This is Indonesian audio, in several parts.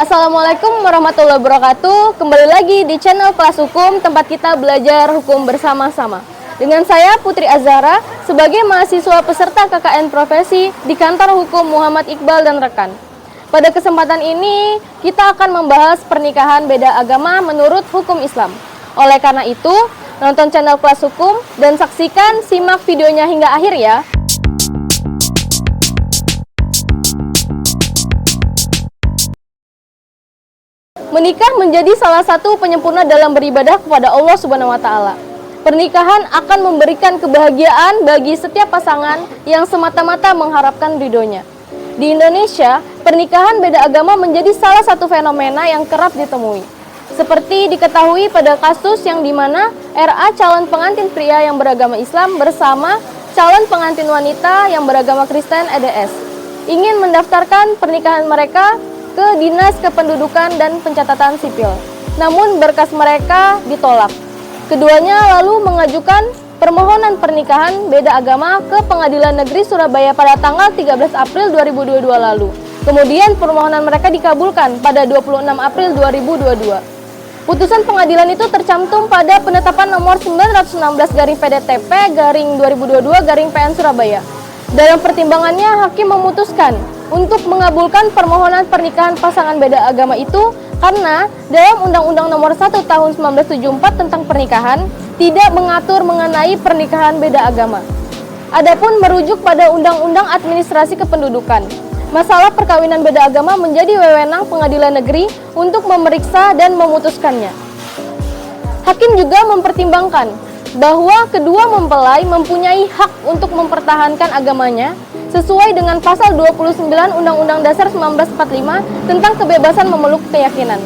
Assalamualaikum warahmatullahi wabarakatuh. Kembali lagi di channel Kelas Hukum, tempat kita belajar hukum bersama-sama. Dengan saya Putri Azhara sebagai mahasiswa peserta KKN Profesi di Kantor Hukum Muhammad Iqbal dan rekan. Pada kesempatan ini kita akan membahas pernikahan beda agama menurut hukum Islam. Oleh karena itu, nonton channel Kelas Hukum dan simak videonya hingga akhir ya. Menikah menjadi salah satu penyempurna dalam beribadah kepada Allah Subhanahu wa taala. Pernikahan akan memberikan kebahagiaan bagi setiap pasangan yang semata-mata mengharapkan ridhonya. Di Indonesia, pernikahan beda agama menjadi salah satu fenomena yang kerap ditemui. Seperti diketahui pada kasus yang dimana RA calon pengantin pria yang beragama Islam bersama calon pengantin wanita yang beragama Kristen EDS ingin mendaftarkan pernikahan mereka ke Dinas Kependudukan dan Pencatatan Sipil. Namun berkas mereka ditolak. Keduanya lalu mengajukan permohonan pernikahan beda agama ke Pengadilan Negeri Surabaya pada tanggal 13 April 2022 lalu. Kemudian permohonan mereka dikabulkan pada 26 April 2022. Putusan pengadilan itu tercantum pada penetapan nomor 916/PDTP/2022/PN Surabaya. Dalam pertimbangannya, hakim memutuskan untuk mengabulkan permohonan pernikahan pasangan beda agama itu karena dalam Undang-Undang Nomor 1 Tahun 1974 tentang pernikahan tidak mengatur mengenai pernikahan beda agama. Adapun merujuk pada Undang-Undang Administrasi Kependudukan, masalah perkawinan beda agama menjadi wewenang pengadilan negeri untuk memeriksa dan memutuskannya. Hakim juga mempertimbangkan bahwa kedua mempelai mempunyai hak untuk mempertahankan agamanya sesuai dengan pasal 29 Undang-Undang Dasar 1945 tentang kebebasan memeluk keyakinan.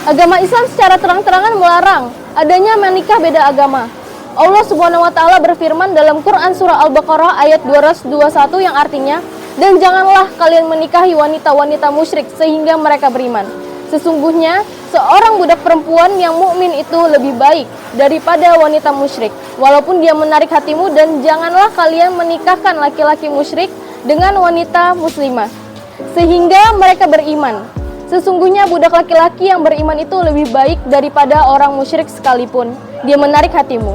Agama Islam secara terang-terangan melarang adanya menikah beda agama. Allah Subhanahu wa taala berfirman dalam Quran surah Al-Baqarah ayat 221 yang artinya, "Dan janganlah kalian menikahi wanita-wanita musyrik sehingga mereka beriman. Sesungguhnya seorang budak perempuan yang mukmin itu lebih baik daripada wanita musyrik, walaupun dia menarik hatimu, dan janganlah kalian menikahkan laki-laki musyrik dengan wanita muslimah sehingga mereka beriman. Sesungguhnya budak laki-laki yang beriman itu lebih baik daripada orang musyrik sekalipun dia menarik hatimu.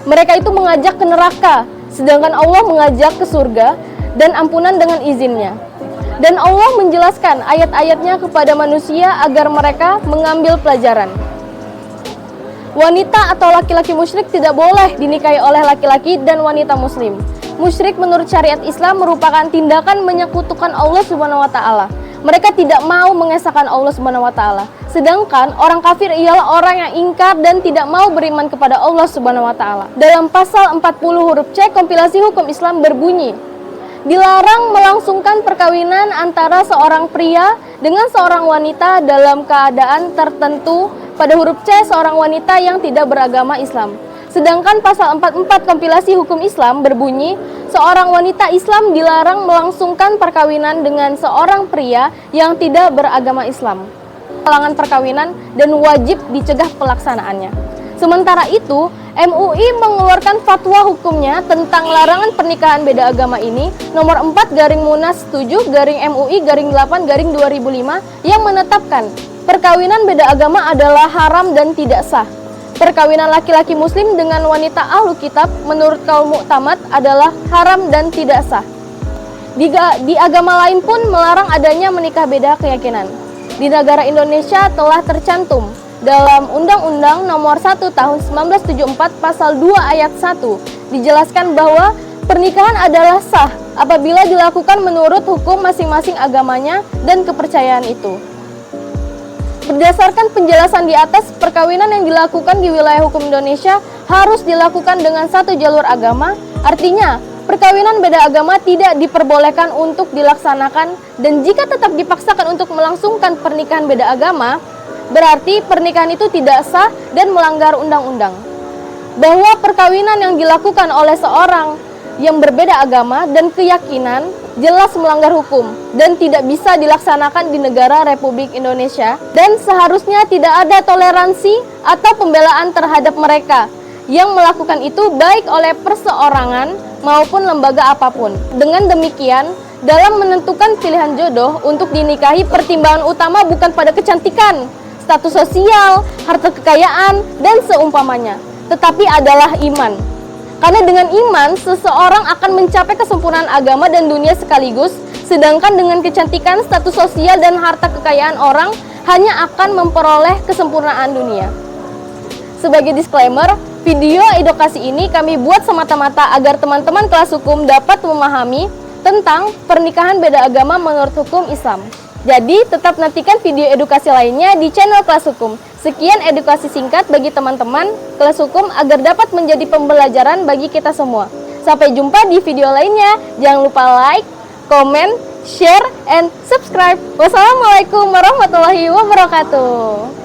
Mereka itu mengajak ke neraka, sedangkan Allah mengajak ke surga dan ampunan dengan izinnya." Dan Allah menjelaskan ayat-ayatnya kepada manusia agar mereka mengambil pelajaran. Wanita atau laki-laki musyrik tidak boleh dinikahi oleh laki-laki dan wanita muslim. Musyrik menurut syariat Islam merupakan tindakan menyekutukan Allah Subhanahu wa taala. Mereka tidak mau mengesahkan Allah Subhanahu wa taala. Sedangkan orang kafir ialah orang yang ingkar dan tidak mau beriman kepada Allah Subhanahu wa taala. Dalam pasal 40 huruf C kompilasi hukum Islam berbunyi, dilarang melangsungkan perkawinan antara seorang pria dengan seorang wanita dalam keadaan tertentu, pada huruf C seorang wanita yang tidak beragama Islam. Sedangkan pasal 44 kompilasi hukum Islam berbunyi, seorang wanita Islam dilarang melangsungkan perkawinan dengan seorang pria yang tidak beragama Islam. Larangan perkawinan dan wajib dicegah pelaksanaannya. Sementara itu, MUI mengeluarkan fatwa hukumnya tentang larangan pernikahan beda agama ini nomor 4-Munas 7-MUI-8-2005 yang menetapkan perkawinan beda agama adalah haram dan tidak sah. Perkawinan laki-laki muslim dengan wanita ahlu kitab menurut kaum muktamad adalah haram dan tidak sah. Di agama lain pun melarang adanya menikah beda keyakinan. Di negara Indonesia telah tercantum dalam Undang-Undang Nomor 1 Tahun 1974 Pasal 2 Ayat 1 dijelaskan bahwa pernikahan adalah sah apabila dilakukan menurut hukum masing-masing agamanya dan kepercayaan itu. Berdasarkan penjelasan di atas, perkawinan yang dilakukan di wilayah hukum Indonesia harus dilakukan dengan satu jalur agama. Artinya, perkawinan beda agama tidak diperbolehkan untuk dilaksanakan, dan jika tetap dipaksakan untuk melangsungkan pernikahan beda agama, berarti pernikahan itu tidak sah dan melanggar undang-undang. Bahwa perkawinan yang dilakukan oleh seorang yang berbeda agama dan keyakinan jelas melanggar hukum dan tidak bisa dilaksanakan di negara Republik Indonesia, dan seharusnya tidak ada toleransi atau pembelaan terhadap mereka yang melakukan itu baik oleh perseorangan maupun lembaga apapun. Dengan demikian, dalam menentukan pilihan jodoh untuk dinikahi, pertimbangan utama bukan pada kecantikan, status sosial, harta kekayaan, dan seumpamanya, tetapi adalah iman. Karena dengan iman, seseorang akan mencapai kesempurnaan agama dan dunia sekaligus, sedangkan dengan kecantikan, status sosial, dan harta kekayaan orang hanya akan memperoleh kesempurnaan dunia. Sebagai disclaimer, video edukasi ini kami buat semata-mata agar teman-teman kelas hukum dapat memahami tentang pernikahan beda agama menurut hukum Islam. Jadi, tetap nantikan video edukasi lainnya di channel kelas hukum. Sekian edukasi singkat bagi teman-teman kelas hukum agar dapat menjadi pembelajaran bagi kita semua. Sampai jumpa di video lainnya. Jangan lupa like, comment, share, and subscribe. Wassalamualaikum warahmatullahi wabarakatuh.